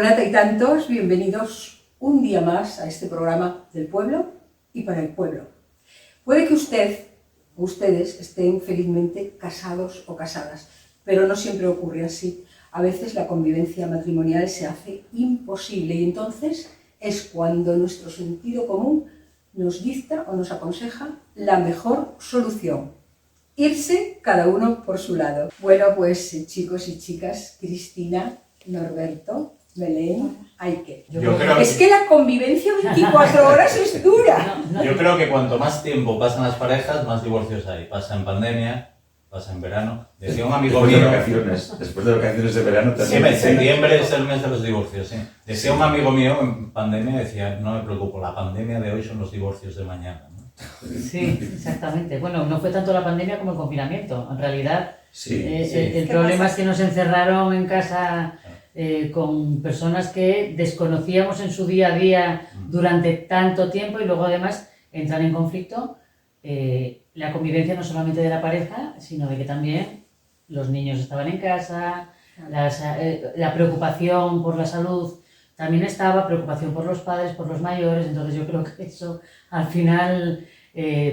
Hola Taitantos, bienvenidos un día más a este programa del pueblo y para el pueblo. Puede que usted o ustedes estén felizmente casados o casadas, pero no siempre ocurre así. A veces la convivencia matrimonial se hace imposible y entonces es cuando nuestro sentido común nos dicta o nos aconseja la mejor solución: irse cada uno por su lado. Bueno, pues chicos y chicas, Cristina, Norberto, Belén, Aike. Es que la convivencia 24 horas es dura. Yo creo que cuanto más tiempo pasan las parejas, más divorcios hay. Pasa en pandemia, pasa en verano. Decía un amigo mío... Después de vacaciones de verano también. Sí, septiembre es el mes de los divorcios, sí. Decía un amigo mío en pandemia, decía, no me preocupo, la pandemia de hoy son los divorcios de mañana, ¿no? Sí, exactamente. Bueno, no fue tanto la pandemia como el confinamiento. En realidad, sí. El problema es que nos encerraron en casa con personas que desconocíamos en su día a día durante tanto tiempo y luego además entran en conflicto la convivencia no solamente de la pareja, sino de que también los niños estaban en casa, la preocupación por la salud también estaba, preocupación por los padres, por los mayores. Entonces yo creo que eso al final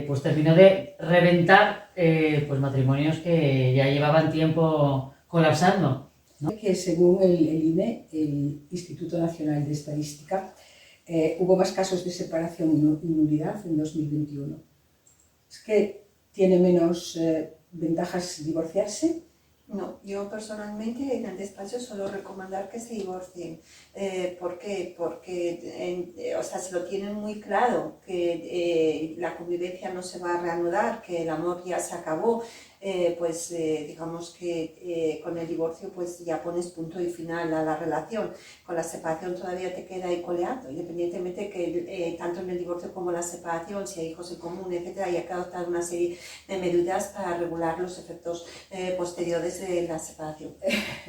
pues terminó de reventar pues matrimonios que ya llevaban tiempo colapsando, ¿no? Que según el INE, el Instituto Nacional de Estadística, hubo más casos de separación y nulidad en 2021. ¿Es que tiene menos ventajas divorciarse? No, yo personalmente en el despacho suelo recomendar que se divorcien. ¿Por qué? Porque se lo tienen muy claro, que la convivencia no se va a reanudar, que el amor ya se acabó. Digamos que con el divorcio pues ya pones punto y final a la relación. Con la separación todavía te queda ahí coleando, independientemente que tanto en el divorcio como en la separación, si hay hijos en común, etcétera, hay que adoptar una serie de medidas para regular los efectos posteriores de la separación.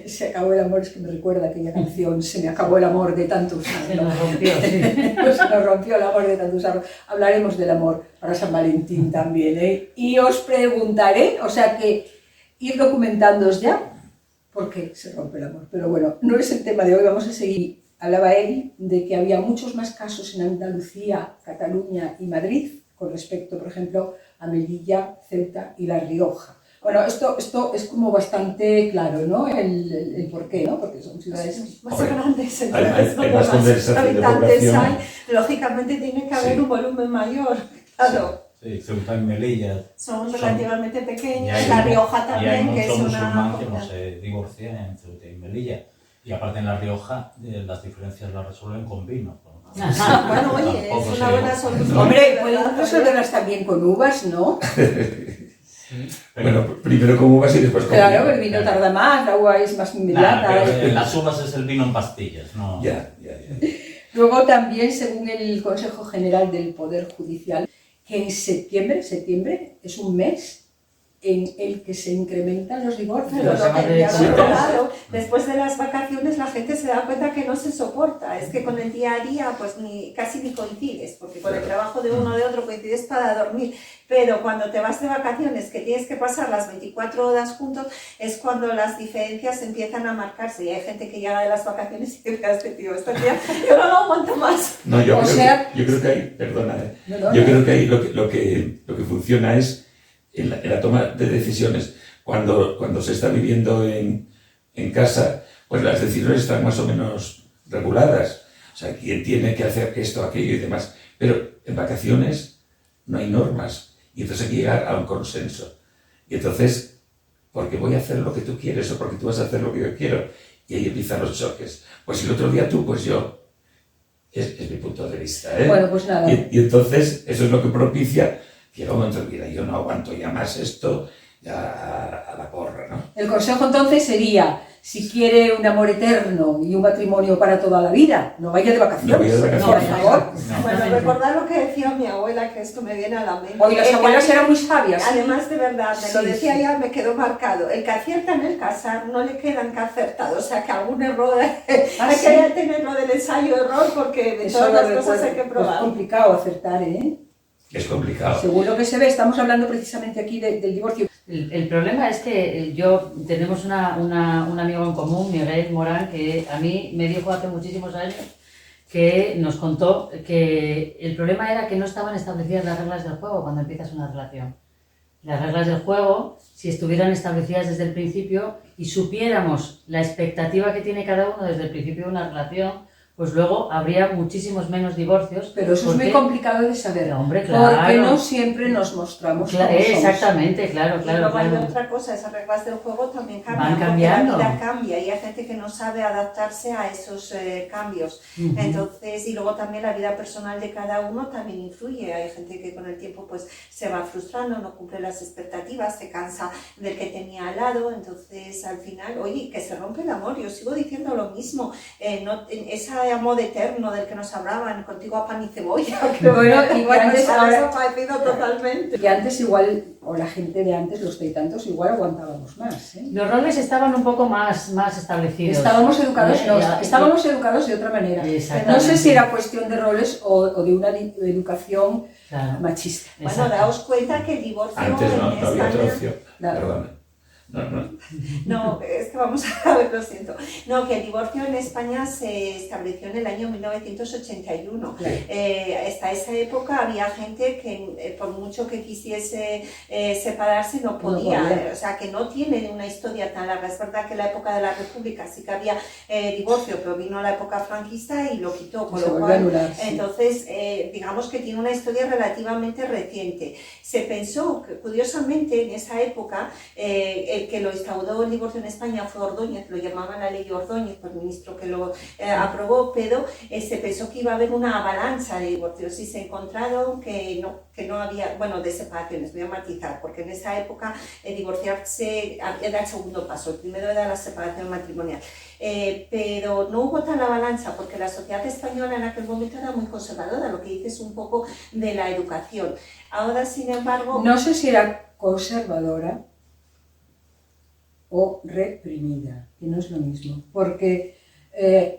Se acabó el amor, es que me recuerda aquella canción, se me acabó el amor de tanto usarlo. Se nos rompió, sí. Se nos rompió el amor de tanto usarlo. Hablaremos del amor para San Valentín también, ¿eh? Y os preguntaré, o sea que ir documentándoos ya por qué se rompe el amor. Pero bueno, no es el tema de hoy, vamos a seguir. Hablaba él de que había muchos más casos en Andalucía, Cataluña y Madrid con respecto, por ejemplo, a Melilla, Ceuta y La Rioja. Bueno, esto es como bastante claro, ¿no? El porqué, ¿no? Porque son ciudades más grandes, hay más conversación de habitantes población. hay, lógicamente tiene que haber un volumen mayor, claro. Sí, Ceuta y Melilla. Son relativamente pequeñas, Y La Rioja también, y hay que es mucho una... musulmán que no se divorcia en Ceuta y Melilla. Y aparte en La Rioja las diferencias las resuelven con vino. Bueno, oye, es una buena solución. Hombre, pueden resolverlas también con uvas, ¿no? Bueno, primero con uvas y después con vino. Claro, el vino tarda más, la uva es más inmediata. Las uvas es el vino en pastillas, ¿no? Ya. Luego también, según el Consejo General del Poder Judicial, que en septiembre es un mes en el que se incrementan los divorcios. Claro, después de las vacaciones la gente se da cuenta que no se soporta, es que con el día a día pues casi ni coincides, porque con el trabajo de uno o de otro coincides para dormir, pero cuando te vas de vacaciones que tienes que pasar las 24 horas juntos es cuando las diferencias empiezan a marcarse y hay gente que llega de las vacaciones y te este tío, estos días yo no lo aguanto más. No, yo creo que ahí, perdona, yo creo que ahí lo que funciona es en la toma de decisiones. Cuando se está viviendo en casa, pues las decisiones están más o menos reguladas. O sea, quién tiene que hacer esto, aquello y demás. Pero en vacaciones no hay normas. Y entonces hay que llegar a un consenso. Y entonces, ¿por qué voy a hacer lo que tú quieres o porque tú vas a hacer lo que yo quiero? Y ahí empiezan los choques. Pues el otro día tú, pues yo. Es mi punto de vista, ¿eh? Bueno, pues nada. Y entonces, eso es lo que propicia que llega un momento en vida, yo no aguanto ya más esto, ya a la porra, ¿no? El consejo entonces sería, si quiere un amor eterno y un matrimonio para toda la vida, no vaya de vacaciones. No vaya de vacaciones. Por favor. Bueno, recordar lo que decía mi abuela, que esto me viene a la mente. Hoy las abuelas eran muy sabias. Además, de verdad, me lo Sí, decía sí. ya, me quedó marcado. El que acierta en el casar no le quedan que acertar, o sea que algún error hay ¿sí? que tener lo del ensayo-error porque de Eso todas lo las cosas hay que recuerdo. Es probar. complicado acertar, ¿eh? Es complicado. Según lo que se ve, estamos hablando precisamente aquí del divorcio. El problema es que tenemos un amigo en común, Miguel Morán, que a mí me dijo hace muchísimos años que nos contó que el problema era que no estaban establecidas las reglas del juego cuando empiezas una relación. Las reglas del juego, si estuvieran establecidas desde el principio y supiéramos la expectativa que tiene cada uno desde el principio de una relación, pues luego habría muchísimos menos divorcios. Pero eso es muy complicado de saber, hombre, claro. Porque no siempre nos mostramos como somos. Exactamente, claro. Y luego hay otra cosa, esas reglas del juego también cambian, van cambiando. Porque la vida cambia y hay gente que no sabe adaptarse a esos cambios. Entonces, y luego también la vida personal de cada uno también influye. Hay gente que con el tiempo pues se va frustrando, no cumple las expectativas, se cansa del que tenía al lado. Entonces, al final, oye, que se rompe el amor. Yo sigo diciendo lo mismo. Esa amor eterno del que nos hablaban, contigo a pan y cebolla. Bueno, y que antes ahora totalmente. Que antes igual, o la gente de antes, los taitantos, igual aguantábamos más, ¿eh? Los roles estaban un poco más establecidos. Estábamos educados de otra manera. No sé si era cuestión de roles o de una educación machista. Bueno, daos cuenta que el divorcio antes no en había otra España... opción. Perdón. No, es que vamos a ver, lo siento. No, que el divorcio en España se estableció en el año 1981. Hasta esa época había gente que por mucho que quisiese separarse no podía. O sea, que no tiene una historia tan larga. Es verdad que en la época de la República sí que había divorcio, pero vino la época franquista y lo quitó. Con lo cual, entonces, digamos que tiene una historia relativamente reciente. Se pensó que, curiosamente, en esa época, el que lo instauró el divorcio en España fue Ordóñez, lo llamaban la ley Ordóñez, por el ministro que lo aprobó, pero se pensó que iba a haber una avalancha de divorcios y se encontraron que no había, bueno, de separaciones, voy a matizar, porque en esa época divorciarse era el segundo paso, el primero era la separación matrimonial. Pero no hubo tal avalancha porque la sociedad española en aquel momento era muy conservadora, lo que dices un poco de la educación. Ahora, sin embargo... No sé si era conservadora o reprimida, que no es lo mismo, porque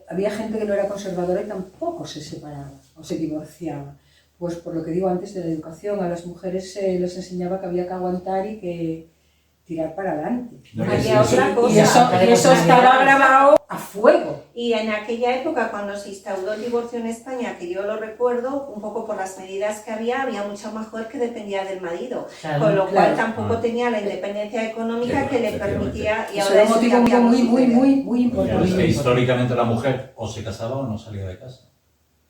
había gente que no era conservadora y tampoco se separaba o se divorciaba. Pues por lo que digo antes de la educación, a las mujeres se les enseñaba que había que aguantar y que tirar para adelante. Había otra cosa. Y eso estaba grabado a fuego. Y en aquella época, cuando se instauró el divorcio en España, que yo lo recuerdo, un poco por las medidas que había mucha mujer que dependía del marido, con lo cual tampoco tenía la independencia económica que le permitía... Y eso era un motivo muy importante. Históricamente la mujer o se casaba o no salía de casa.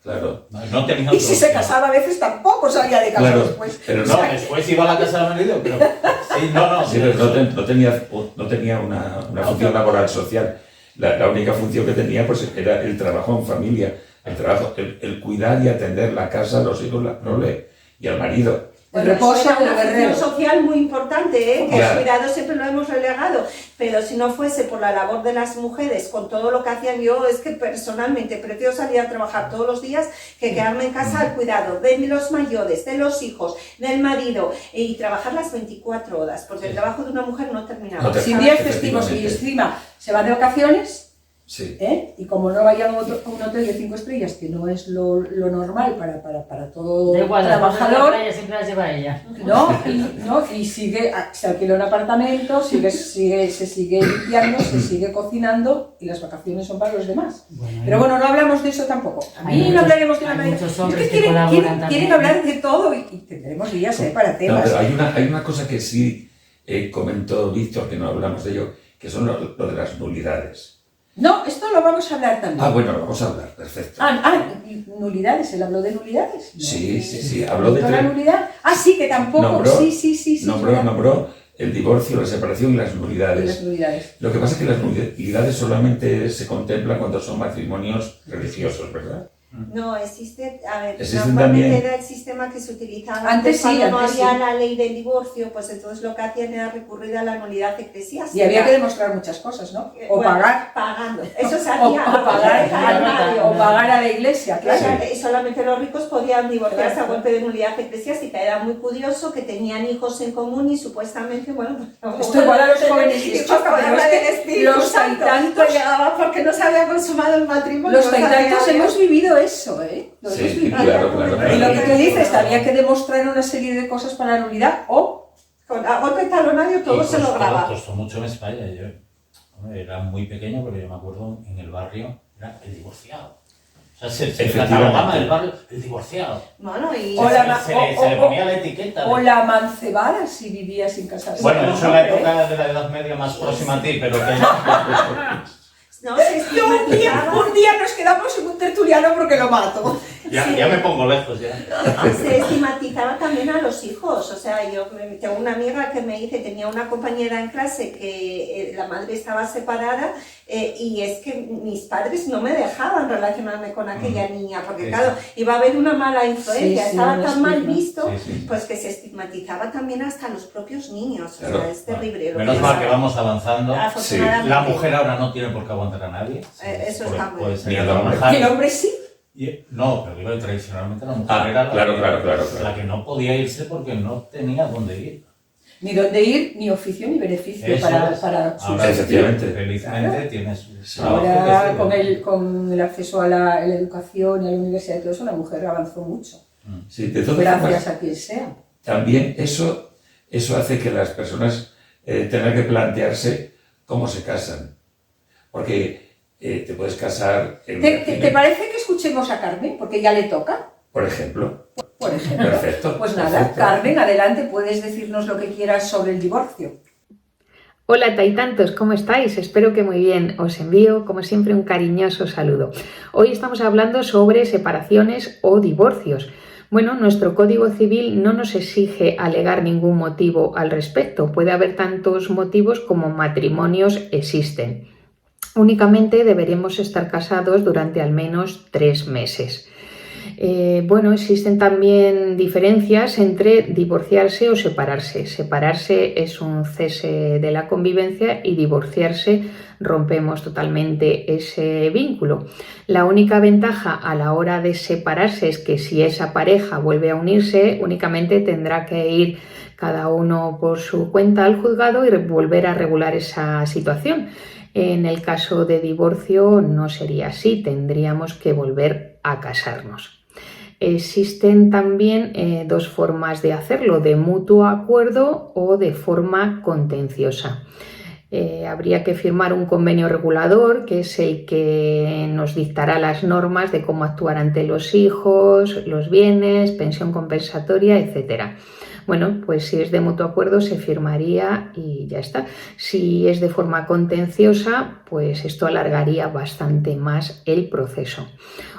Claro. No tenía y si se casaba a veces tampoco salía de casa después. Pero no, después iba a la casa del marido, pero... Sí, pero no tenía una función laboral social. La única función que tenía pues era el trabajo en familia, el cuidar y atender la casa, los hijos, la prole y al marido. El reposo es una función social muy importante, que el cuidado siempre lo hemos relegado, pero si no fuese por la labor de las mujeres, con todo lo que hacían, yo es que personalmente prefiero salir a trabajar todos los días que quedarme en casa al cuidado de los mayores, de los hijos, del marido, y trabajar las 24 horas, porque el trabajo de una mujer no terminaba. Sin días festivos y encima se va de vacaciones. Sí. Y como no vayan a un hotel de 5 estrellas, que no es lo normal para todo trabajador, siempre las lleva ella. Y se alquila un apartamento, se sigue limpiando, se sigue cocinando y las vacaciones son para los demás. Pero bueno, no hablamos de eso tampoco. A mí no hablaremos de una manera. Es que quieren hablar de todo y tendremos días para temas. No, pero hay una cosa que sí comentó Víctor, que no hablamos de ello, que son lo de las nulidades. No, esto lo vamos a hablar también. Bueno, lo vamos a hablar, perfecto. Nulidades, ¿él habló de nulidades? No, sí, habló de... ¿La nulidad? Sí, que tampoco, Nombró el divorcio, la separación y las nulidades. Lo que pasa es que las nulidades solamente se contemplan cuando son matrimonios religiosos, ¿verdad? No, existe, a ver, normalmente también era el sistema que se utilizaba antes cuando no había la ley del divorcio, pues entonces lo que hacían era recurrir a la nulidad eclesiástica. Y había que demostrar muchas cosas, ¿no? O pagar. Pagando, eso se hacía. O pagar a la iglesia, claro. Y solamente los ricos podían divorciarse a golpe de nulidad eclesiástica. Era muy curioso que tenían hijos en común y supuestamente, bueno... Esto igual a los jóvenes y los taitantos llegaban porque no se había consumado el matrimonio. Los taitantos hemos vivido eso, Sí, claro. Y lo que tú dices, había que demostrar una serie de cosas para la nulidad o Con a golpe talonario todo se lo graba. Costó mucho en España. Yo era muy pequeño, pero yo me acuerdo en el barrio era el divorciado. O sea, se catalogaba del barrio el divorciado. Bueno, y Se le ponía la etiqueta. O la mancebada si vivía sin casarse. Bueno, eso es la época de la Edad Media más próxima a ti, pero que... No, se un día nos quedamos en un tertuliano porque lo mato. Ya me pongo lejos ya. Se estigmatizaba también a los hijos. O sea, yo tengo una amiga que me dice, tenía una compañera en clase que la madre estaba separada y es que mis padres no me dejaban relacionarme con aquella niña porque claro, iba a haber una mala influencia, estaba tan mal visto, pues que se estigmatizaba también hasta los propios niños. O sea, es terrible. Menos mal que vamos avanzando. Afortunadamente. La mujer ahora no tiene por qué aguantar a nadie. Eso está muy bien. Ni el hombre sí. No, pero digo, tradicionalmente la mujer era la que no podía irse porque no tenía dónde ir. Ni dónde ir, ni oficio, ni beneficio para efectivamente. Felizmente tiene su... Ahora con el acceso a la educación y a la universidad y todo eso, la mujer avanzó mucho. Sí, de todas Gracias formas, a quien sea. También eso hace que las personas tengan que plantearse cómo se casan. Porque te puedes casar... ¿Te parece que escuchemos a Carmen? Porque ya le toca. Por ejemplo. Perfecto. Pues nada, perfecto. Carmen, adelante, puedes decirnos lo que quieras sobre el divorcio. Hola Taitantos, ¿cómo estáis? Espero que muy bien. Os envío, como siempre, un cariñoso saludo. Hoy estamos hablando sobre separaciones o divorcios. Bueno, nuestro Código Civil no nos exige alegar ningún motivo al respecto. Puede haber tantos motivos como matrimonios existen. Únicamente deberemos estar casados durante al menos 3 meses. Bueno, existen también diferencias entre divorciarse o separarse. Separarse es un cese de la convivencia y divorciarse rompemos totalmente ese vínculo. La única ventaja a la hora de separarse es que si esa pareja vuelve a unirse, únicamente tendrá que ir cada uno por su cuenta al juzgado y volver a regular esa situación. En el caso de divorcio no sería así, tendríamos que volver a casarnos. Existen también 2 formas de hacerlo, de mutuo acuerdo o de forma contenciosa. Habría que firmar un convenio regulador, que es el que nos dictará las normas de cómo actuar ante los hijos, los bienes, pensión compensatoria, etc. Bueno, pues si es de mutuo acuerdo se firmaría y ya está. Si es de forma contenciosa, pues esto alargaría bastante más el proceso.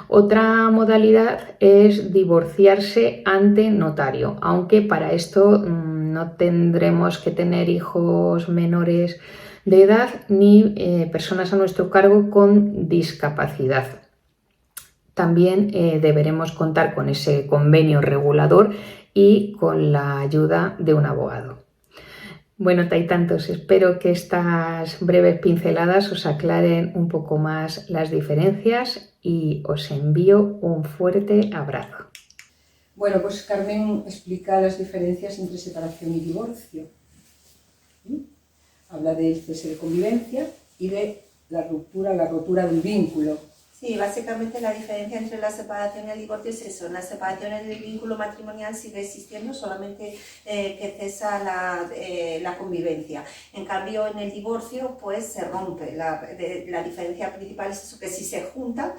Otra modalidad es divorciarse ante notario, aunque para esto no tendremos que tener hijos menores de edad ni personas a nuestro cargo con discapacidad. También deberemos contar con ese convenio regulador y con la ayuda de un abogado. Bueno, Taitantos, espero que estas breves pinceladas os aclaren un poco más las diferencias y os envío un fuerte abrazo. Bueno, pues Carmen explica las diferencias entre separación y divorcio. Habla del cese de convivencia y de la rotura del vínculo. Sí, básicamente la diferencia entre la separación y el divorcio es eso. En la separación el vínculo matrimonial sigue existiendo, solamente que cesa la convivencia. En cambio, en el divorcio pues se rompe. La diferencia principal es eso, que si se juntan,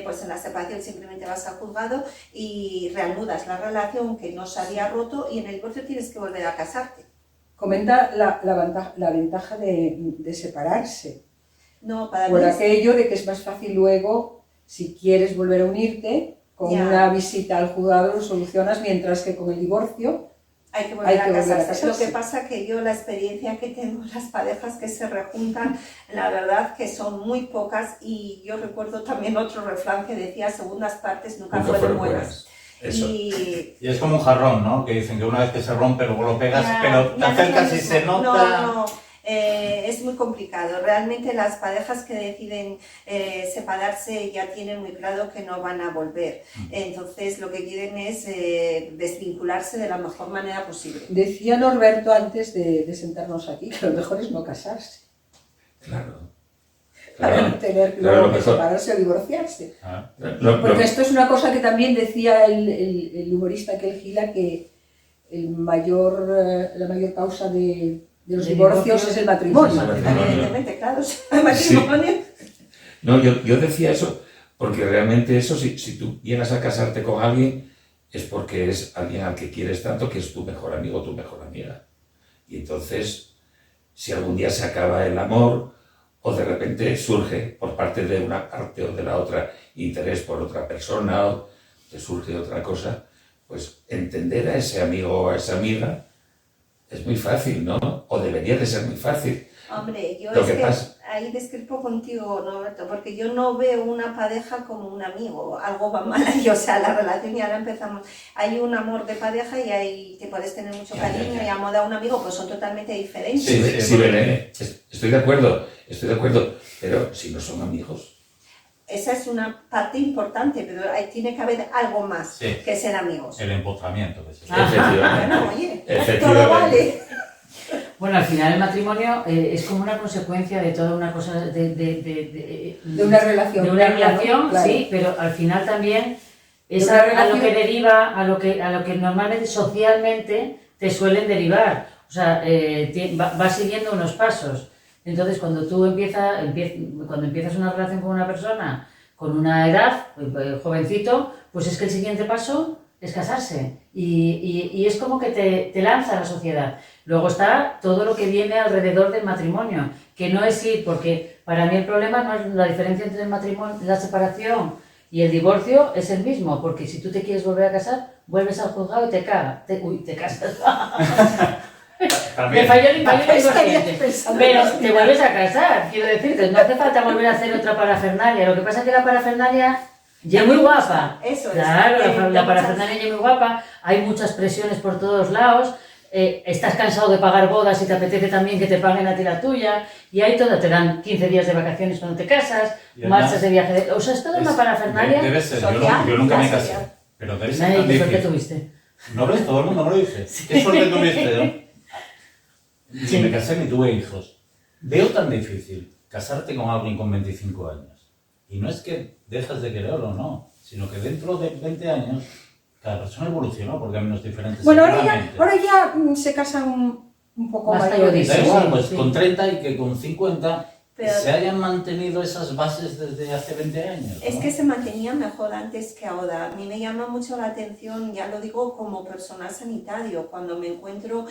pues en la separación simplemente vas al juzgado y reanudas la relación que no se había roto y en el divorcio tienes que volver a casarte. Comenta la ventaja de separarse. No, para por mí aquello de que es más fácil luego, si quieres volver a unirte, con una visita al juzgado lo solucionas, mientras que con el divorcio hay que volver a casarse. Lo que pasa que yo la experiencia que tengo, las parejas que se rejuntan, la verdad que son muy pocas y yo recuerdo también otro refrán que decía segundas partes nunca fueron buenas. Y es como un jarrón, ¿no? Que dicen que una vez que se rompe luego lo pegas, pero te acercas y se nota... No. Es muy complicado. Realmente las parejas que deciden separarse ya tienen muy claro que no van a volver. Entonces lo que quieren es desvincularse de la mejor manera posible. Decía Norberto antes de sentarnos aquí que lo mejor es no casarse. Claro. Para no tener luego que separarse o divorciarse. Porque esto es una cosa que también decía el humorista Aquel Gila, que la mayor causa de los divorcios es el matrimonio. Evidentemente, claro, el matrimonio. No, yo decía eso porque realmente eso, si tú llegas a casarte con alguien, es porque es alguien al que quieres tanto que es tu mejor amigo o tu mejor amiga. Y entonces, si algún día se acaba el amor o de repente surge por parte de una parte o de la otra interés por otra persona o te surge otra cosa, pues entender a ese amigo o a esa amiga es muy fácil, ¿no? O debería de ser muy fácil. Hombre, yo Lo es que que pasa. ahí discrepo contigo, Roberto, porque yo no veo una pareja como un amigo, algo va mal ahí, o sea, la relación y ahora empezamos, hay un amor de pareja y ahí te puedes tener mucho cariño y amor a un amigo, pues son totalmente diferentes. Sí, Belén, estoy de acuerdo, pero si no son amigos. Esa es una parte importante, pero ahí tiene que haber algo más que ser amigos. El empotramiento. Que Efectivamente. Bueno, oye, Efectivamente. todo vale. Bueno, al final el matrimonio es como una consecuencia de toda una cosa, De una relación. de una relación, claro. sí, pero al final también es De una a lo relación. que deriva, a lo que normalmente socialmente te suelen derivar. O sea, va siguiendo unos pasos. Entonces, cuando tú cuando empiezas una relación con una persona con una edad, jovencito, pues es que el siguiente paso es casarse. Y es como que te lanza a la sociedad. Luego está todo lo que viene alrededor del matrimonio, que no es ir, porque para mí el problema no es la diferencia entre el matrimonio, la separación y el divorcio es el mismo, porque si tú te quieres volver a casar, vuelves al juzgado y te casas. Me falló el inconsciente. Pero te vuelves a casar, quiero decirte, no hace falta volver a hacer otra parafernalia. Lo que pasa es que la parafernalia ya es muy guapa. Eso es. Claro, la parafernalia ya es muy guapa, hay muchas presiones por todos lados, estás cansado de pagar bodas y te apetece también que te paguen a ti la tuya, y hay todo, te dan 15 días de vacaciones cuando te casas, marchas de viaje, o sea, es toda una parafernalia. Debe ser, social, yo nunca me social. casé, pero debe ser Ay, tan qué suerte difícil. tuviste. ¿No ves? Todo el mundo me lo dice. ¿Qué suerte tuviste, no? Ni me casé ni tuve hijos. Veo tan difícil casarte con alguien con 25 años. Y no es que dejas de quererlo, no, sino que dentro de 20 años cada persona evolucionó porque hay menos diferentes. Bueno, seguramente. ahora ya se casan un poco Basta mayores. yo Da Sí, igual, sí, pues sí. con 30 y que con 50 Pero- se hayan mantenido esas bases desde hace 20 años. Es ¿no? que se mantenía mejor antes que ahora. A mí me llama mucho la atención, ya lo digo como personal sanitario, cuando me encuentro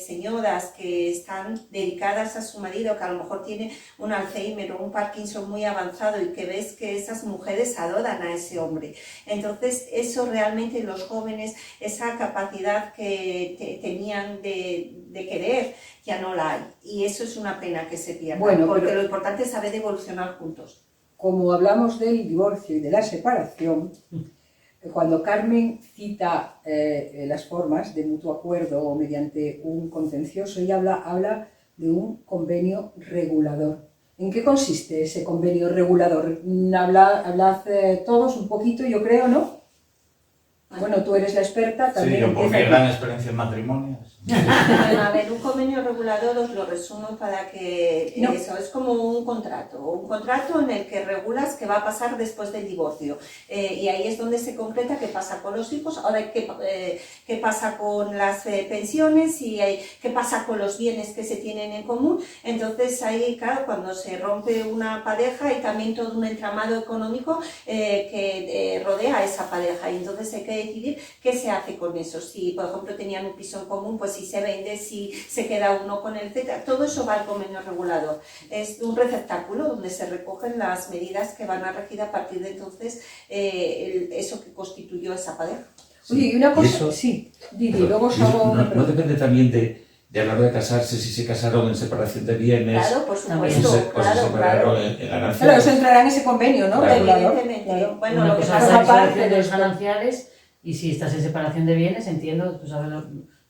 señoras que están dedicadas a su marido, que a lo mejor tiene un Alzheimer o un Parkinson muy avanzado y que ves que esas mujeres adoran a ese hombre. Entonces, eso realmente los jóvenes, esa capacidad que tenían de querer, ya no la hay. Y eso es una pena que se pierda, Bueno, porque pero- lo importante es saber evolucionar juntos. Como hablamos del divorcio y de la separación, cuando Carmen cita las formas de mutuo acuerdo o mediante un contencioso, ella habla de un convenio regulador. ¿En qué consiste ese convenio regulador? Hablad todos un poquito, yo creo, ¿no? Bueno, tú eres la experta, Sí, también yo por mi empieza gran aquí. experiencia en matrimonios. Bueno, a ver, un convenio regulador os lo resumo para que No. eso es como un contrato en el que regulas qué va a pasar después del divorcio. Y ahí es donde se concreta qué pasa con los hijos, ahora qué pasa con las pensiones y qué pasa con los bienes que se tienen en común. Entonces ahí, claro, cuando se rompe una pareja hay también todo un entramado económico que rodea a esa pareja, y entonces hay que decidir qué se hace con eso. Si, por ejemplo, tenían un piso en común, pues si se vende, si se queda uno con el Z, todo eso va al convenio regulador. Es un receptáculo donde se recogen las medidas que van a regir a partir de entonces eso que constituyó esa pareja. Oye, y una cosa, eso- sí, Didi, luego os Y eso hago una no pregunta. depende también de a la hora de casarse, si se casaron en separación de bienes, Claro, por o se, supuesto, o se claro. separaron en ganancias. Claro, eso entrará en ese convenio, ¿no? Claro. Regulador. Evidentemente. Claro. Bueno, Una lo que cosa pasa es la aparte separación de de los esto. gananciales, y si estás en separación de bienes, entiendo, tú sabes,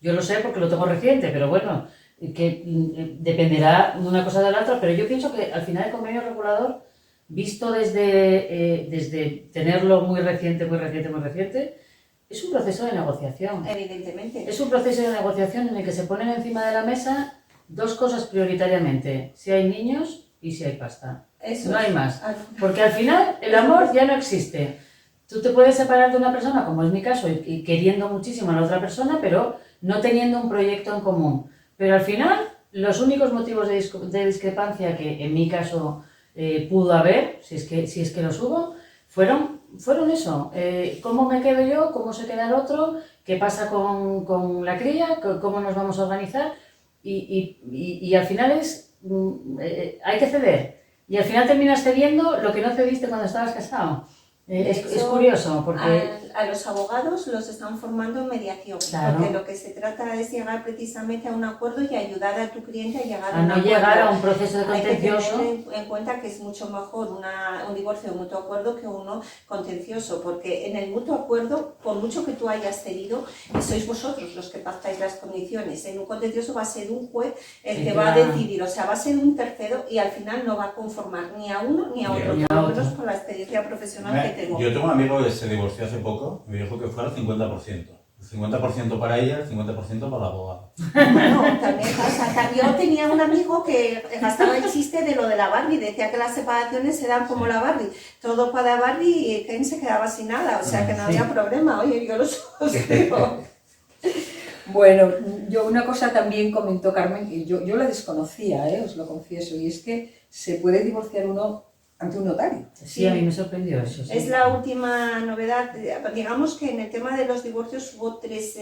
yo lo sé porque lo tengo reciente, pero bueno, que dependerá de una cosa de la otra, pero yo pienso que al final el convenio regulador, visto desde tenerlo muy reciente, es un proceso de negociación. evidentemente. Es un proceso de negociación en el que se ponen encima de la mesa dos cosas prioritariamente, si hay niños y si hay pasta. Eso No hay es. más. Porque al final el amor ya no existe. Tú te puedes separar de una persona, como es mi caso, y queriendo muchísimo a la otra persona, pero no teniendo un proyecto en común. Pero al final, los únicos motivos de discrepancia que en mi caso pudo haber, si es que los hubo, fueron eso. ¿Cómo me quedo yo? ¿Cómo se queda el otro? ¿Qué pasa con la cría? ¿Cómo nos vamos a organizar? Y al final hay que ceder. Y al final terminas cediendo lo que no cediste cuando estabas casado. Es curioso porque... A los abogados los están formando en mediación, claro, porque lo que se trata es llegar precisamente a un acuerdo y ayudar a tu cliente a llegar a a un no acuerdo. llegar a un proceso de contencioso. Hay que tener en cuenta que es mucho mejor un divorcio de mutuo acuerdo que uno contencioso, porque en el mutuo acuerdo, por mucho que tú hayas cedido, sois vosotros los que pactáis las condiciones. En un contencioso va a ser un juez el que va a decidir, o sea, va a ser un tercero y al final no va a conformar ni a uno ni a otro, por lo menos con la experiencia profesional que tengo. Yo tengo un amigo que se divorció hace poco, me dijo que fuera el 50%. El 50% para ella, el 50% para la abogada. Bueno, también pasa. Yo tenía un amigo que gastaba el chiste de lo de la Barbie, decía que las separaciones se dan como la Barbie. Todo para Barbie y Ken se quedaba sin nada, o sea que no había problema. Oye, yo lo suscribo. Bueno, una cosa también comentó Carmen, que yo la desconocía, os lo confieso, y es que se puede divorciar uno ante un notario. Sí, a mí me sorprendió eso. Sí. Es la última novedad. Digamos que en el tema de los divorcios hubo tres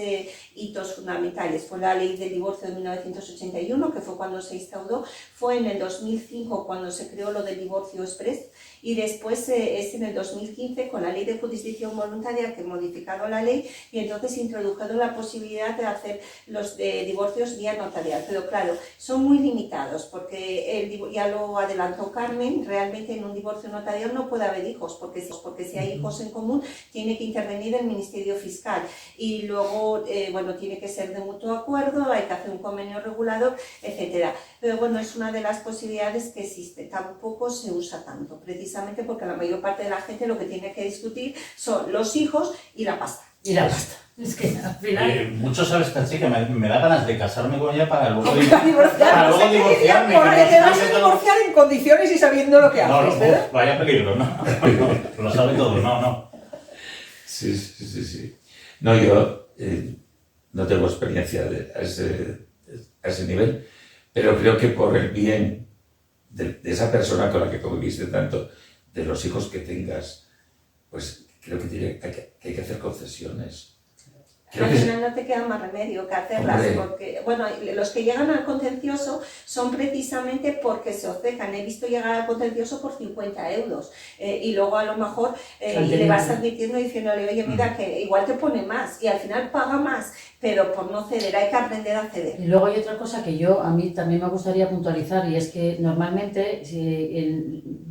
hitos fundamentales. Fue la ley del divorcio de 1981, que fue cuando se instauró, fue en el 2005 cuando se creó lo del divorcio express, y después es en el 2015 con la ley de jurisdicción voluntaria que modificaron la ley y entonces introdujeron la posibilidad de hacer los divorcios vía notarial. Pero claro, son muy limitados porque ya lo adelantó Carmen, realmente en un divorcio notarial no puede haber hijos porque si hay hijos en común tiene que intervenir el Ministerio Fiscal y luego bueno, tiene que ser de mutuo acuerdo, hay que hacer un convenio regulador, etcétera. Pero bueno, es una de las posibilidades que existe, tampoco se usa tanto, precisamente porque la mayor parte de la gente lo que tiene que discutir son los hijos y la pasta. Y la pasta. Es que al final... Mucho sabes esta chica, me da ganas de casarme con ella para luego divorciarme. Porque te vas a divorciar en condiciones y sabiendo lo que haces, ¿verdad? Vaya peligro, ¿no? Lo sabe todo, no. Sí. No, yo no tengo experiencia a ese nivel, pero creo que por el bien de esa persona con la que conviviste tanto, de los hijos que tengas, pues creo que hay que hacer concesiones. Al final no te queda más remedio que hacerlas, porque, bueno, los que llegan al contencioso son precisamente porque se obcecan. He visto llegar al contencioso por 50 euros y luego a lo mejor le vas admitiendo diciéndole, oye, mira, que igual te pone más y al final paga más, pero por no ceder, hay que aprender a ceder. Y luego hay otra cosa que a mí también me gustaría puntualizar y es que normalmente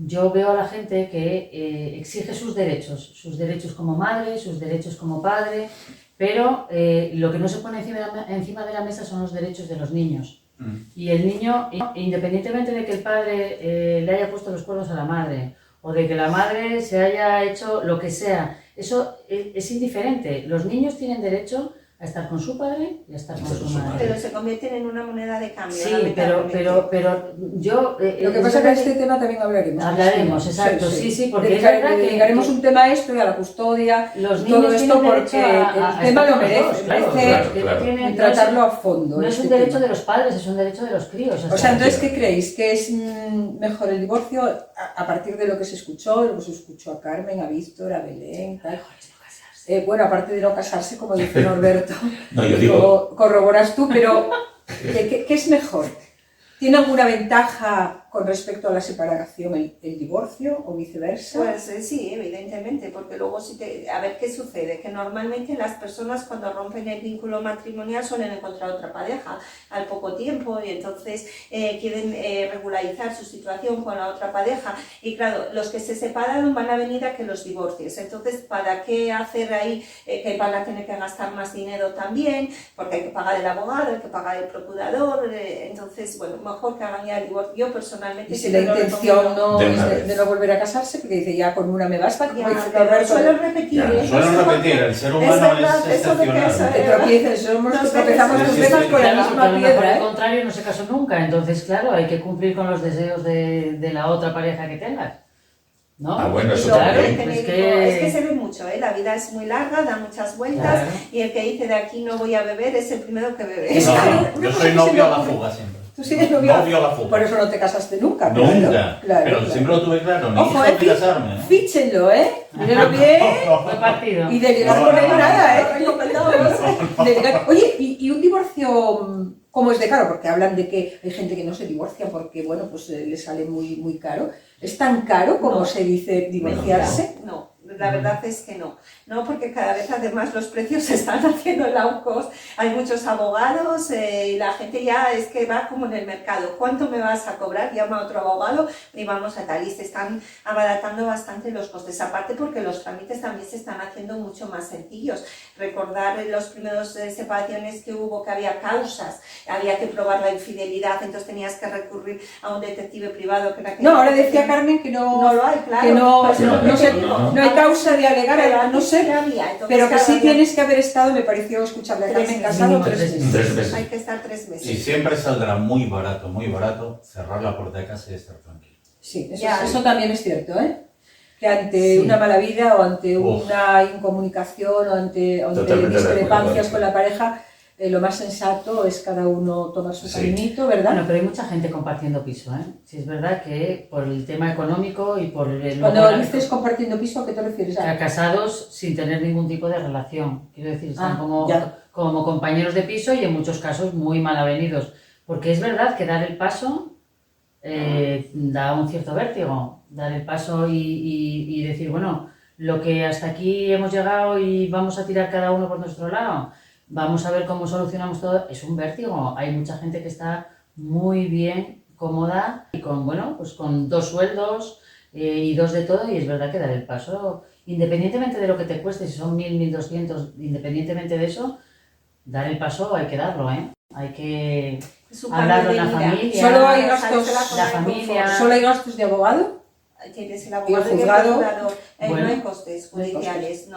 yo veo a la gente que exige sus derechos como madre, sus derechos como padre, pero lo que no se pone encima de la mesa son los derechos de los niños. Y el niño, independientemente de que el padre le haya puesto los cuernos a la madre o de que la madre se haya hecho lo que sea, eso es indiferente. Los niños tienen derecho a estar con su padre y a estar con su madre. Pero se convierten en una moneda de cambio. Sí, pero yo... Lo que pasa es que de este tema también hablaremos. Hablaremos, exacto, sí, porque dedicaremos un tema a esto y a la custodia, los todo esto porque el tema lo merece, claro. tratarlo a fondo. No es un derecho de los padres, es un derecho de los críos. O sea, entonces, ¿qué creéis? ¿Que es mejor el divorcio a partir de lo que se escuchó? Lo que se escuchó a Carmen, a Víctor, a Belén, tal. Bueno, aparte de no casarse, como dice Norberto, no, yo digo... corroboras tú, pero ¿qué es mejor? ¿Tiene alguna ventaja con respecto a la separación el divorcio o viceversa? Pues sí, evidentemente, porque luego a ver qué sucede, que normalmente las personas cuando rompen el vínculo matrimonial suelen encontrar otra pareja al poco tiempo y entonces quieren regularizar su situación con la otra pareja y claro, los que se separaron van a venir a que los divorcies, entonces ¿para qué hacer ahí que van a tener que gastar más dinero también? Porque hay que pagar el abogado, hay que pagar el procurador, entonces bueno, mejor que hagan ya el divorcio. Yo personalmente... Y si la intención no es de no volver a casarse, porque dice ya con una me basta, como dice Norberto. Suelo repetir, el ser humano es excepcional. Te tropiezas, somos que tropezamos dos veces con la misma piedra. Al contrario, no se casó nunca, entonces claro, hay que cumplir con los deseos de la otra pareja que tengas. ¿no? Ah, bueno, eso Claro, también. es Es que se ve mucho, la vida es muy larga, da muchas vueltas, Claro. y el que dice de aquí no voy a beber es el primero que bebe. No, yo soy novio a la fuga siempre. Tú sí eres novio. Novio a la fuga. Por eso no te casaste nunca. Nunca. Claro, Pero claro. siempre lo tuve claro, ni Ojo, hijo ni casarme, ¿no? Fíchenlo, mírenlo bien. Fue partido. Y de ligar No, con él no, nada, recomendados. De ligar- Oye, y un divorcio, ¿cómo es de caro? Porque hablan de que hay gente que no se divorcia porque, bueno, pues le sale muy, muy caro. ¿Es tan caro como No. se dice divorciarse? No, la verdad es que no. No, porque cada vez además los precios se están haciendo low cost. Hay muchos abogados y la gente ya es que va como en el mercado. ¿Cuánto me vas a cobrar? Llama a otro abogado y vamos a tal. Y se están abaratando bastante los costes. Aparte porque los trámites también se están haciendo mucho más sencillos. Recordar los primeros separaciones que hubo, que había causas, había que probar la infidelidad, entonces tenías que recurrir a un detective privado. No, ahora decía Carmen que no lo hay, claro. que no, Pues no, no sé, no hay causa de alegar, no sé, había, entonces pero que cada sí día tienes que haber estado, me pareció escucharle a Carmen casado Mínimo 3 3 meses. 3 meses. hay que estar 3 meses. Y siempre saldrá muy barato cerrar la puerta de casa y estar tranquilo. Sí, Ya. eso también es cierto, que ante Sí. una mala vida o ante Uf. una incomunicación o ante Totalmente de discrepancias acuerdo. con la pareja, lo más sensato es cada uno tomar su Sí. caminito, ¿verdad? Bueno, pero hay mucha gente compartiendo piso, ¿eh? Sí, es verdad que por el tema económico y por el... Cuando dices compartiendo piso, ¿a qué te refieres? a casados sin tener ningún tipo de relación. Quiero decir, están ya. como compañeros de piso y en muchos casos muy mal avenidos. Porque es verdad que dar el paso da un cierto vértigo. Dar el paso y decir, bueno, lo que hasta aquí hemos llegado y vamos a tirar cada uno por nuestro lado, vamos a ver cómo solucionamos todo, es un vértigo. Hay mucha gente que está muy bien, cómoda y con, bueno, pues con 2 sueldos y 2 de todo, y es verdad que dar el paso, independientemente de lo que te cueste, si son 1.000, 1.200, independientemente de eso, dar el paso hay que darlo, Hay que Es un hablar con cambio la de vida. familia, Solo hay Salirse gastos, de la zona la de familia. confort. ¿Solo hay gastos de abogado? Tienes el abogado ¿Y y el el juzgado? juzgado. Bueno, no hay costes no hay judiciales,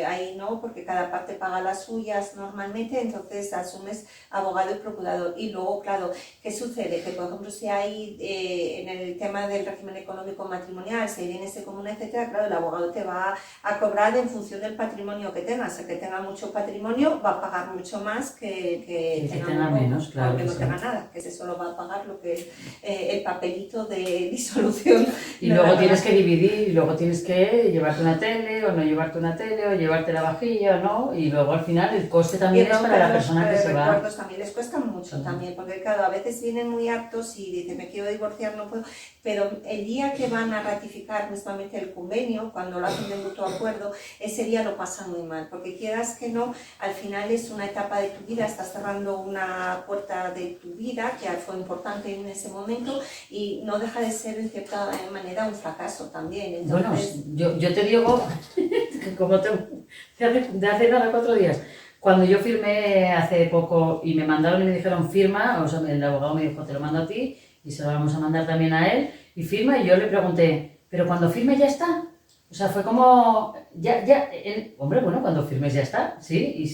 ahí no, porque cada parte paga las suyas normalmente, entonces asumes abogado y procurador. Y luego, claro, ¿qué sucede? Que, por ejemplo, si hay en el tema del régimen económico matrimonial, si hay bienes común, etcétera, claro, el abogado te va a cobrar en función del patrimonio que tengas. El que tenga mucho patrimonio va a pagar mucho más que el que tenga menos, claro. aunque no Sí. tenga nada, que ese solo va a pagar lo que es el papelito de disolución. Y de luego la tienes que dividir, y luego tienes que llevarte una tele, o no llevarte una tele, o llevarte la vajilla, o no, y luego al final el coste también es para la persona que se va. Los recuerdos también les cuestan mucho también, porque claro, a veces vienen muy hartos y dicen, me quiero divorciar, no puedo, pero el día que van a ratificar mismamente el convenio, cuando lo hacen de mutuo acuerdo, ese día lo pasan muy mal, porque quieras que no, al final es una etapa de tu vida, estás cerrando una puerta de tu vida que fue importante en ese momento y no deja de ser en cierta manera un fracaso también. Entonces, Bueno, yo te digo, que como de hace nada 4 días, cuando yo firmé hace poco y me mandaron y me dijeron firma, o sea, el abogado me dijo, te lo mando a ti y se lo vamos a mandar también a él, y firma, y yo le pregunté, ¿pero cuando firme ya está? O sea, fue como, hombre, bueno, cuando firmes ya está, sí, y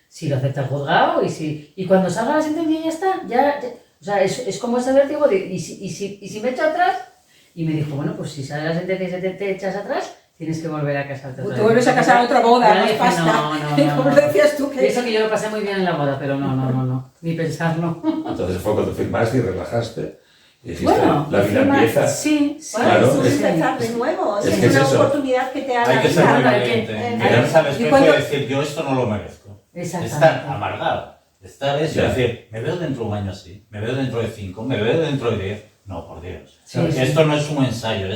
si lo acepta el juzgado, y cuando salga la sentencia ya está, o sea, es como ese vértigo de, y si me echo atrás. Y me dijo, bueno, pues si sale la sentencia y te echas atrás, tienes que volver a casarte otra Tú vez. vuelves a casar a otra boda, Ya más dije, pasta. no. Como decías tú Y que... eso que yo lo pasé muy bien en la boda, pero no, ni pensarlo. Entonces fue cuando firmaste y relajaste. Y dijiste, Bueno, la vida empieza. Sí, bueno, Claro, es un es- empezar de nuevo, es es, que es una eso. oportunidad que te da Hay la que ser vida. muy Claro, valiente. que- Mirarse al ¿Y espejo cuánto- y decir, yo esto no lo merezco. Exactamente. Estar amargado. Estar eso, Ya. es decir, me veo dentro de un año así, me veo dentro de 5, me veo dentro de 10. No, por Dios. Sí, Esto no es un ensayo,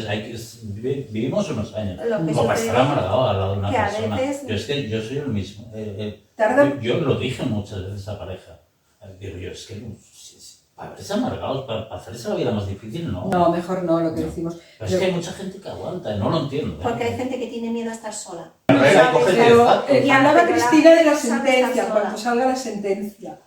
vivimos unos años. Lo que Como para sucede estar amargado al lado de una que a persona. veces- Yo es que yo soy el mismo. Tarda- Yo lo dije muchas veces a pareja. Digo yo, es que para verse amargados, para hacerse la vida más difícil, no. No, mejor no, lo que decimos. Pero es que hay mucha gente que aguanta, no lo entiendo. Porque hay gente que tiene miedo a estar sola. Pero ¿Sabes? coge el Pero olfato. hablaba pero la Cristina de la gente sabe sentencia, estar cuando sola. salga la sentencia.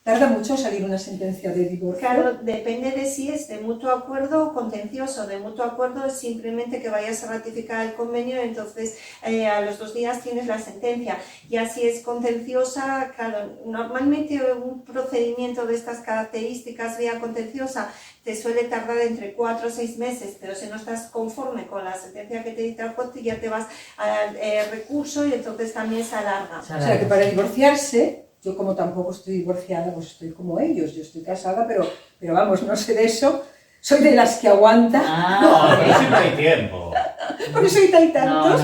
¿Tarda mucho salir una sentencia de divorcio? Claro, depende de si es de mutuo acuerdo o contencioso. De mutuo acuerdo es simplemente que vayas a ratificar el convenio, entonces a los 2 días tienes la sentencia. Ya si es contenciosa, claro, normalmente un procedimiento de estas características vía contenciosa te suele tardar entre 4 o 6 meses, pero si no estás conforme con la sentencia que te dicta el juez, ya te vas al recurso y entonces también se alarga. O sea, que para divorciarse, yo como tampoco estoy divorciada, pues estoy como ellos, yo estoy casada, pero vamos, no sé de eso, soy de las que aguanta. No, pero siempre hay tiempo. Porque soy tal y tantos,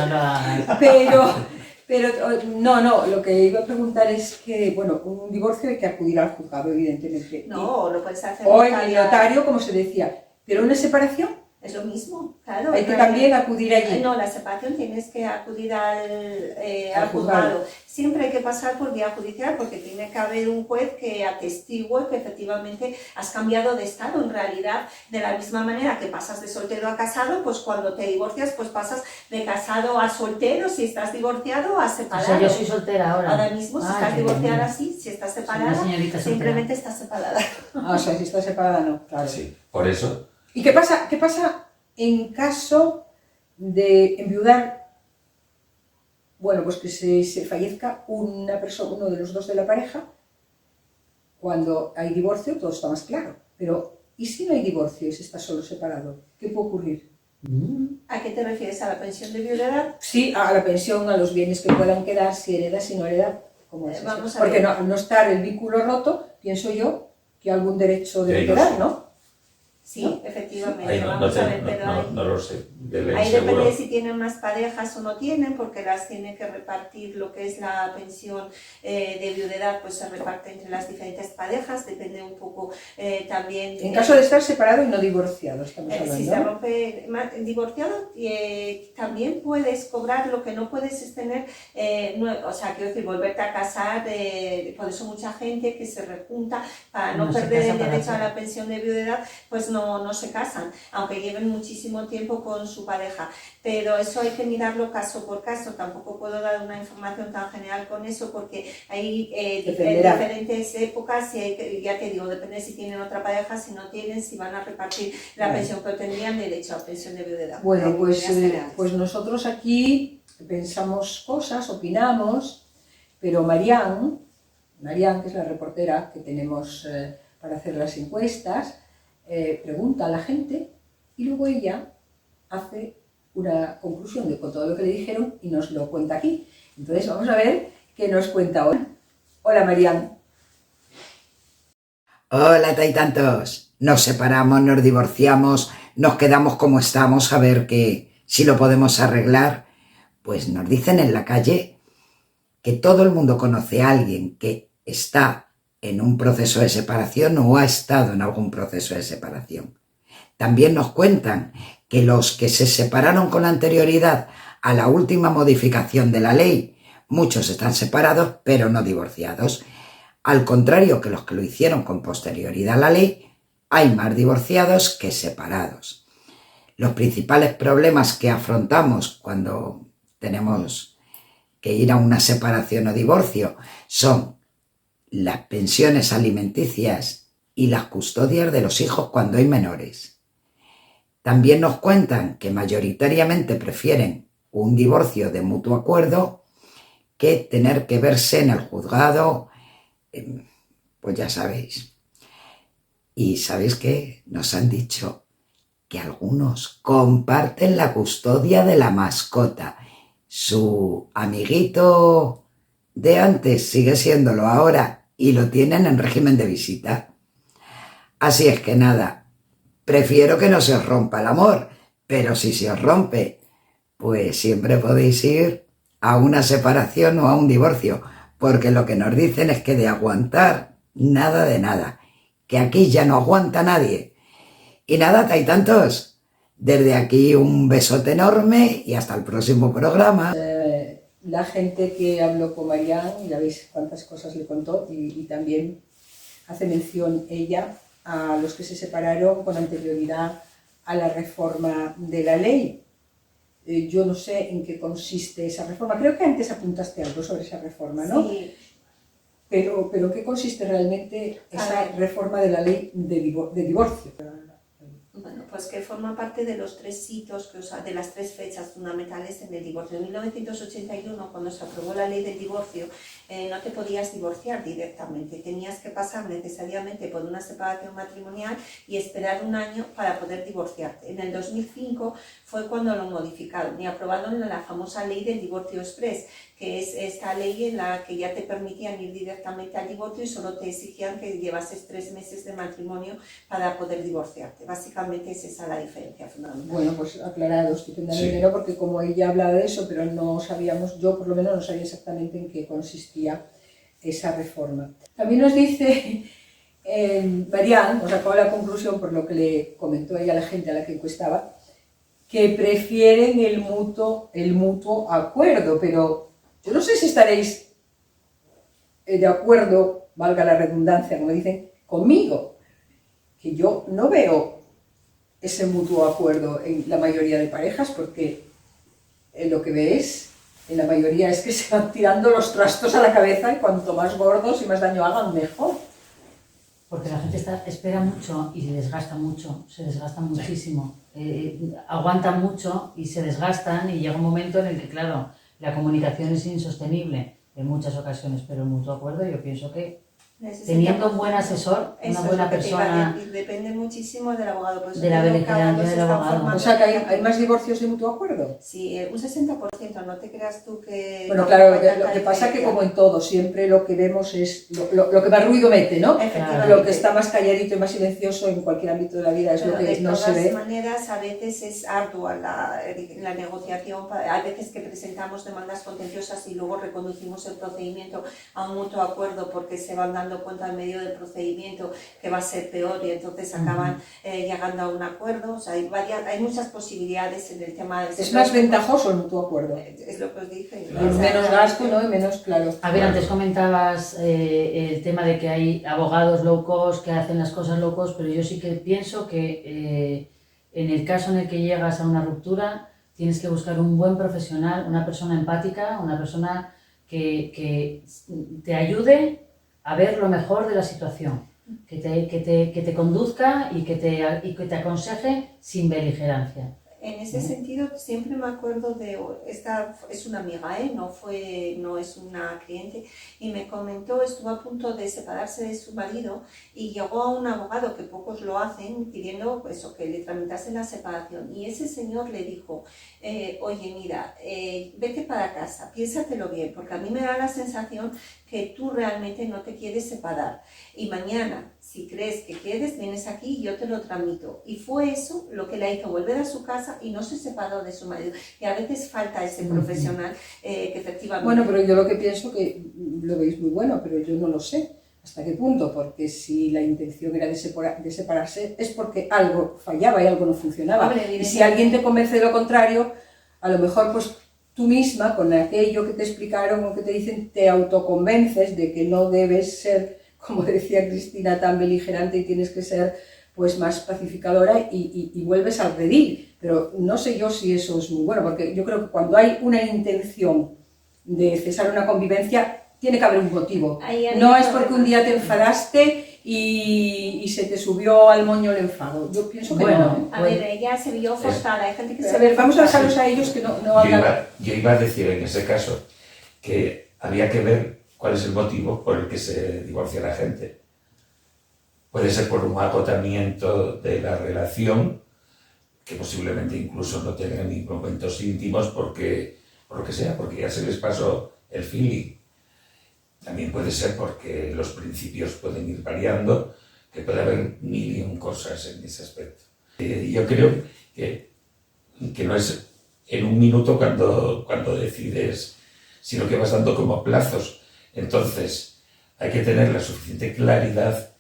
pero no, lo que iba a preguntar es que, bueno, un divorcio hay que acudir al juzgado, evidentemente. No, lo puedes hacer O en el notario, como se decía, pero una separación. Es lo mismo, claro. Hay que también acudir allí. No, la separación tienes que acudir al Al juzgado. juzgado. Siempre hay que pasar por vía judicial porque tiene que haber un juez que atestigue que efectivamente has cambiado de estado. En realidad, de la misma manera que pasas de soltero a casado, pues cuando te divorcias, pues pasas de casado a soltero, si estás divorciado a separado. O sea, yo soy soltera ahora. Ahora mismo, si estás divorciada, sí, si estás separada, simplemente estás separada. O sea, si estás separada, no, claro. Sí, por eso. ¿Y qué pasa en caso de enviudar? Bueno, pues que se fallezca una persona, uno de los dos de la pareja. Cuando hay divorcio todo está más claro, pero ¿y si no hay divorcio y se está solo separado? ¿Qué puede ocurrir? ¿A qué te refieres? ¿A la pensión de viudedad? Sí, a la pensión, a los bienes que puedan quedar, si hereda, si no hereda, ¿cómo es eso? Vamos a Porque ver. no estar el vínculo roto, pienso yo que algún derecho debe Sí, no quedar, sé. ¿no? Sí, ¿No? efectivamente. Ahí no Vamos a ver, pero ahí- no lo sé. De ley ahí seguro. depende de si tienen más parejas o no tienen, porque las tiene que repartir lo que es la pensión de viudedad, pues se reparte entre las diferentes parejas, depende un poco también... En caso de estar separado y no divorciado, estamos hablando. si se rompe divorciado, también puedes cobrar, lo que no puedes es tener, o sea, quiero decir, volverte a casar, por eso mucha gente que se rejunta para no No se perder casa el para derecho a siempre. la pensión de viudedad, pues no se casan, aunque lleven muchísimo tiempo con su pareja. Pero eso hay que mirarlo caso por caso, tampoco puedo dar una información tan general con eso porque hay Dependerá. diferentes épocas y ya te digo, depende si tienen otra pareja, si no tienen, si van a repartir la Vale. pensión, pero tendrían derecho a pensión de viudedad. Bueno, pues, Podría ser antes. pues nosotros aquí pensamos cosas, opinamos, pero Marianne, que es la reportera que tenemos para hacer las encuestas, pregunta a la gente y luego ella hace una conclusión con todo lo que le dijeron y nos lo cuenta aquí. Entonces vamos a ver qué nos cuenta ahora. Hola Marianne. Hola, taitantos. Nos separamos, nos divorciamos, nos quedamos como estamos a ver que si lo podemos arreglar. Pues nos dicen en la calle que todo el mundo conoce a alguien que está en un proceso de separación o ha estado en algún proceso de separación. También nos cuentan que los que se separaron con anterioridad a la última modificación de la ley, muchos están separados pero no divorciados. Al contrario que los que lo hicieron con posterioridad a la ley, hay más divorciados que separados. Los principales problemas que afrontamos cuando tenemos que ir a una separación o divorcio son las pensiones alimenticias y las custodias de los hijos cuando hay menores. También nos cuentan que mayoritariamente prefieren un divorcio de mutuo acuerdo que tener que verse en el juzgado, pues ya sabéis. Y ¿sabéis qué? Nos han dicho que algunos comparten la custodia de la mascota. Su amiguito de antes sigue siéndolo ahora y lo tienen en régimen de visita. Así es que nada, prefiero que no se os rompa el amor, pero si se os rompe, pues siempre podéis ir a una separación o a un divorcio, porque lo que nos dicen es que de aguantar, nada de nada, que aquí ya no aguanta nadie. Y nada, taitantos, desde aquí un besote enorme y hasta el próximo programa. La gente que habló con Marianne, ya veis cuántas cosas le contó y también hace mención ella a los que se separaron con anterioridad a la reforma de la ley. Yo no sé en qué consiste esa reforma. Creo que antes apuntaste algo sobre esa reforma, ¿no? Sí. Pero ¿en qué consiste realmente esa reforma de la ley de divorcio? Bueno, pues que forma parte de los 3 hitos, de las 3 fechas fundamentales en el divorcio. En 1981, cuando se aprobó la ley del divorcio, no te podías divorciar directamente, tenías que pasar necesariamente por una separación matrimonial y esperar un año para poder divorciarte. En el 2005 fue cuando lo modificaron y aprobaron la famosa ley del divorcio express, que es esta ley en la que ya te permitían ir directamente al divorcio y solo te exigían que llevases 3 meses de matrimonio para poder divorciarte. Básicamente es esa la diferencia fundamental. Bueno, pues aclarado, estupendamente, porque como ella hablaba de eso, pero no sabíamos, yo por lo menos no sabía exactamente en qué consistía esa reforma. También nos dice Marianne, nos sacó la conclusión por lo que le comentó ella a la gente a la que encuestaba, que prefieren el mutuo acuerdo, pero yo no sé si estaréis de acuerdo, valga la redundancia, como dicen, conmigo, que yo no veo ese mutuo acuerdo en la mayoría de parejas, porque lo que ves en la mayoría es que se van tirando los trastos a la cabeza y cuanto más gordos y más daño hagan, mejor. Porque la gente espera mucho y se desgasta muchísimo. Aguantan mucho y se desgastan y llega un momento en el que, claro, la comunicación es insostenible en muchas ocasiones, pero el mutuo acuerdo yo pienso que teniendo un buen asesor, una buena persona... Depende muchísimo del abogado. De la beligerancia del abogado. O sea, que hay más divorcios de mutuo acuerdo. Sí, un 60%, no te creas tú que... Bueno, claro, lo que pasa es que como en todo, siempre lo que vemos es lo que más ruido mete, ¿no? Lo que está más calladito y más silencioso en cualquier ámbito de la vida es pero lo que no se ve. De todas maneras, a veces es ardua la negociación, hay veces que presentamos demandas contenciosas y luego reconducimos el procedimiento a un mutuo acuerdo porque se van dando cuenta en medio del procedimiento que va a ser peor y entonces acaban llegando a un acuerdo. O sea, hay muchas posibilidades en el tema de... Es más ventajoso el mutuo acuerdo. Es lo que os dije. Claro. Menos gasto, ¿no? Y menos, claro. A ver, antes comentabas el tema de que hay abogados low cost que hacen las cosas low cost, pero yo sí que pienso que en el caso en el que llegas a una ruptura tienes que buscar un buen profesional, una persona empática, una persona que te ayude a ver lo mejor de la situación, que te conduzca y que te aconseje sin beligerancia. En ese sentido, siempre me acuerdo de, esta es una amiga, no es una cliente, y me comentó, estuvo a punto de separarse de su marido y llegó a un abogado, que pocos lo hacen, pidiendo que le tramitase la separación. Y ese señor le dijo, oye, mira, vete para casa, piénsatelo bien, porque a mí me da la sensación que tú realmente no te quieres separar. Y mañana, si crees que quieres, vienes aquí y yo te lo tramito. Y fue eso lo que la hizo volver a su casa y no se separó de su marido. Y a veces falta ese profesional que efectivamente... Bueno, pero yo lo que pienso que lo veis muy bueno, pero yo no lo sé hasta qué punto, porque si la intención era de separarse es porque algo fallaba y algo no funcionaba. Y si alguien te convence de lo contrario, a lo mejor pues tú misma, con aquello que te explicaron o que te dicen, te autoconvences de que no debes ser, como decía Cristina, tan beligerante y tienes que ser pues más pacificadora y vuelves al redil. Pero no sé yo si eso es muy bueno, porque yo creo que cuando hay una intención de cesar una convivencia, tiene que haber un motivo. No es porque un día te enfadaste y se te subió al moño el enfado. Yo pienso que no. A ver, ella se vio forzada, hay gente que se... A ver, vamos a dejarlos a ellos que no hablan... Yo iba a decir en ese caso que había que ver cuál es el motivo por el que se divorcia la gente. Puede ser por un agotamiento de la relación, que posiblemente incluso no tengan ni momentos íntimos por lo que sea, porque ya se les pasó el feeling. También puede ser porque los principios pueden ir variando, que puede haber mil y un cosas en ese aspecto. Yo creo que no es en un minuto cuando decides, sino que vas dando como plazos. Entonces, hay que tener la suficiente claridad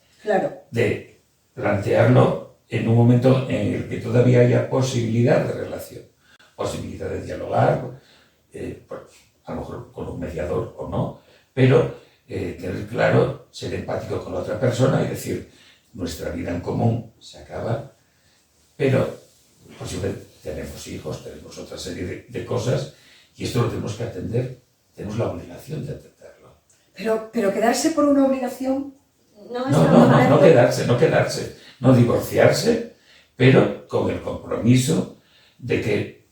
de plantearlo en un momento en el que todavía haya posibilidad de relación, posibilidad de dialogar, a lo mejor con un mediador o no, pero tener claro, ser empático con la otra persona y decir, nuestra vida en común se acaba, pero posiblemente tenemos hijos, tenemos otra serie de cosas y esto lo tenemos que atender, tenemos la obligación de atenderlo. Pero quedarse por una obligación... No quedarse, no divorciarse, pero con el compromiso de que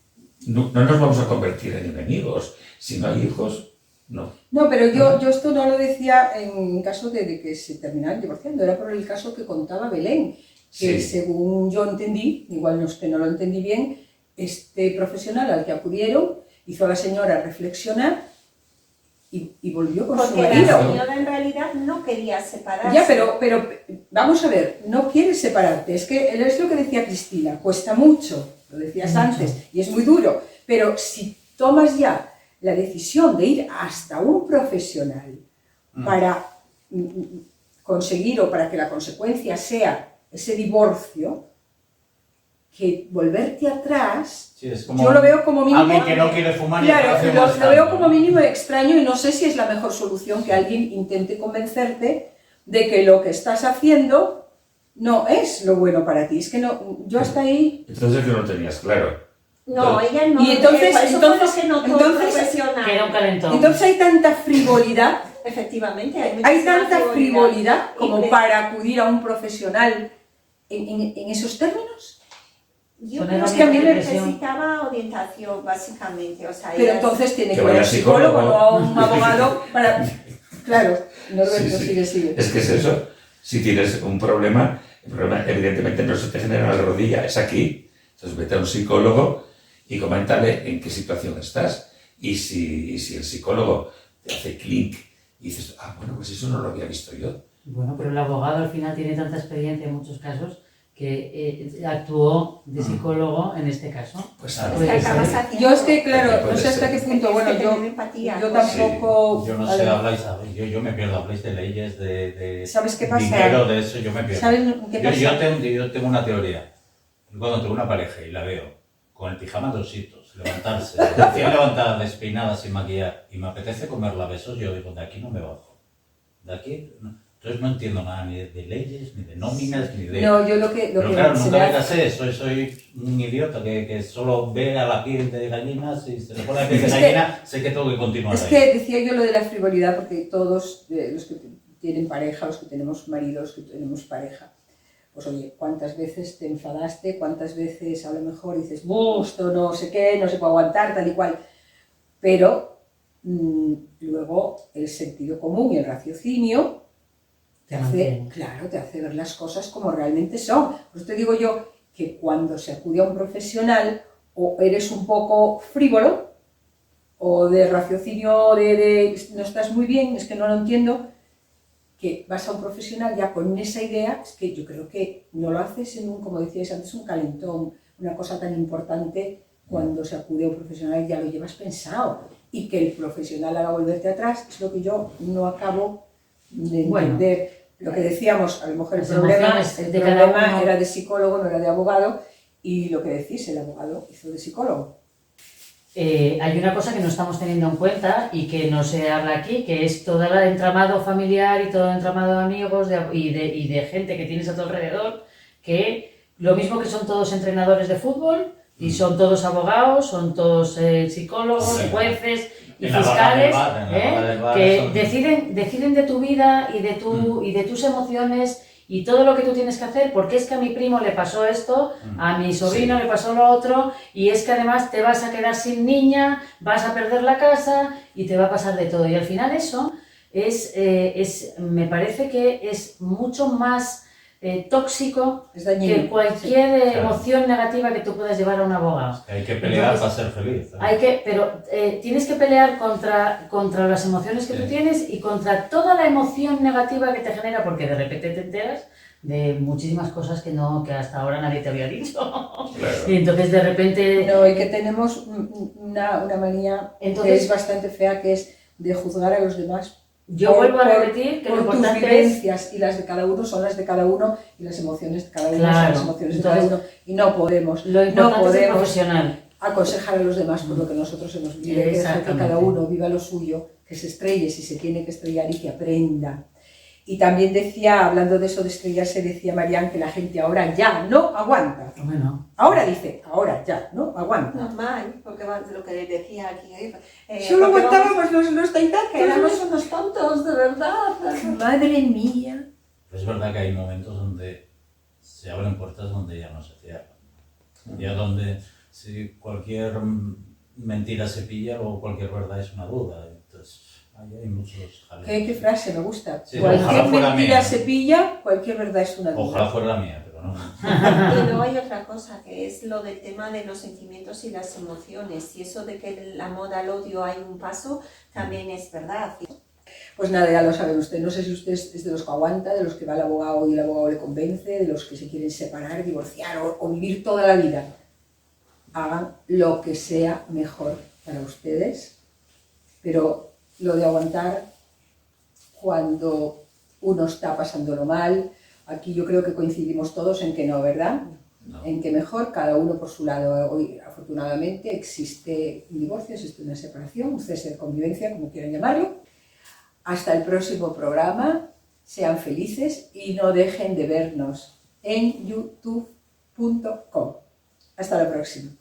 no nos vamos a convertir en enemigos. Si no hay hijos, no. No, pero yo esto no lo decía en caso de que se terminaran divorciando, era por el caso que contaba Belén, que según yo entendí, igual no es que no lo entendí bien, este profesional al que acudieron hizo a la señora reflexionar y volvió con su marido. Porque la señora en realidad no quería separarse. Ya, pero vamos a ver, no quieres separarte, es lo que decía Cristina, cuesta mucho, lo decías antes, y es muy duro, pero si tomas ya la decisión de ir hasta un profesional para conseguir o para que la consecuencia sea ese divorcio, que volverte atrás, sí, es como yo lo veo como mínimo... Alguien que no quiere fumar... Claro, lo veo como mínimo extraño y no sé si es la mejor solución que alguien intente convencerte de que lo que estás haciendo no es lo bueno para ti. Es que no, yo hasta ahí... Entonces es que no lo tenías claro. No, ella no. Y entonces que era un calentón. Entonces hay tanta frivolidad, efectivamente, hay tanta frivolidad como para acudir a un profesional en esos términos. Yo creo que necesitaba orientación, básicamente. O sea, pero entonces tiene que ir a un psicólogo o a un abogado para... Claro, Norberto, sigue. Es que es eso. Si tienes un problema, el problema evidentemente no se te genera en la rodilla, es aquí. Entonces vete a un psicólogo y coméntale en qué situación estás. Y si el psicólogo te hace clic y dices, bueno, pues eso no lo había visto yo. Bueno, pero el abogado al final tiene tanta experiencia en muchos casos que actuó de psicólogo en este caso. Pues yo es que, claro, no sé hasta qué punto, bueno, yo tampoco... Yo no sé, habláis, yo me pierdo, habláis de leyes, de ¿sabes qué pasa? Dinero, de eso, yo me pierdo. ¿Sabes qué pasa? Yo tengo una teoría. Cuando tengo una pareja y la veo con el pijama dositos, levantarse, recién levantada, despeinada, sin maquillar, y me apetece comerla a besos, yo digo, de aquí no me bajo. De aquí... No. Entonces no entiendo nada ni de leyes, ni de nóminas, ni de... No, yo lo que claro, nunca me casé, soy un idiota que solo ve a la piel de gallinas y se le pone la piel de gallina, sé que tengo que continuar ahí. Es que decía yo lo de la frivolidad porque todos los que tienen pareja, los que tenemos maridos, que tenemos pareja, pues oye, ¿cuántas veces te enfadaste? ¿Cuántas veces a lo mejor dices, esto no sé qué, no se puede aguantar, tal y cual? Pero luego el sentido común y el raciocinio te hace ver las cosas como realmente son. Por eso te digo yo que cuando se acude a un profesional o eres un poco frívolo o de raciocinio de no estás muy bien, es que no lo entiendo, que vas a un profesional ya con esa idea, es que yo creo que no lo haces en un, como decíais antes, un calentón, una cosa tan importante. Cuando se acude a un profesional ya lo llevas pensado y que el profesional haga volverte atrás es lo que yo no acabo de entender. Bueno, lo que decíamos, a lo mejor el problema era de psicólogo, no era de abogado, y lo que decís, el abogado hizo de psicólogo. Hay una cosa que no estamos teniendo en cuenta y que no se habla aquí, que es todo el entramado familiar y todo el entramado de amigos y de gente que tienes a tu alrededor, que lo mismo que son todos entrenadores de fútbol y son todos abogados, son todos psicólogos, jueces y fiscales, que deciden de tu vida y de tus emociones y todo lo que tú tienes que hacer, porque es que a mi primo le pasó esto, a mi sobrino le pasó lo otro, y es que además te vas a quedar sin niña, vas a perder la casa y te va a pasar de todo. Y al final eso me parece que es mucho más tóxico que cualquier emoción negativa que tú puedas llevar a un abogado. Hay que pelear para ser feliz. Pero tienes que pelear contra las emociones que tú tienes y contra toda la emoción negativa que te genera, porque de repente te enteras de muchísimas cosas que hasta ahora nadie te había dicho. Claro. Y entonces de repente... No, y que tenemos una manía que es bastante fea, que es de juzgar a los demás. Yo vuelvo a repetir que lo importante tus vivencias y las de cada uno son las de cada uno y las emociones de cada uno son las emociones de cada uno, y no podemos profesional. aconsejar a los demás por lo que nosotros hemos vivido. Hay que dejar que cada uno viva lo suyo, que se estrelle si se tiene que estrellar y que aprenda. Y también decía, hablando de eso de estrellarse, decía Marianne que la gente ahora ya no aguanta. Bueno, Ahora dice, ahora ya no aguanta. Normal, porque lo que decía aquí. Solo porque aguantábamos los que éramos taitantos. unos tontos, de verdad. Madre mía. Es verdad que hay momentos donde se abren puertas donde ya no se cierran. Ya donde si cualquier mentira se pilla o cualquier verdad es una duda. Entonces, ahí hay muchos jaleos. ¿Qué frase me gusta? Sí, Cualquier ojalá fuera mentira mía. se pilla, cualquier verdad es una duda. Ojalá fuera la mía, pero no. Y luego hay otra cosa, que es lo del tema de los sentimientos y las emociones. Y eso de que del amor al odio hay un paso, también es verdad. Pues nada, ya lo saben ustedes. No sé si usted es de los que aguanta, de los que va al abogado y el abogado le convence, de los que se quieren separar, divorciar o vivir toda la vida. Hagan lo que sea mejor para ustedes, pero lo de aguantar cuando uno está pasándolo mal, aquí yo creo que coincidimos todos en que no, ¿verdad? No. En que mejor cada uno por su lado. Hoy, afortunadamente, existe un divorcio, existe una separación, un cese de convivencia, como quieran llamarlo. Hasta el próximo programa, sean felices y no dejen de vernos en youtube.com. Hasta la próxima.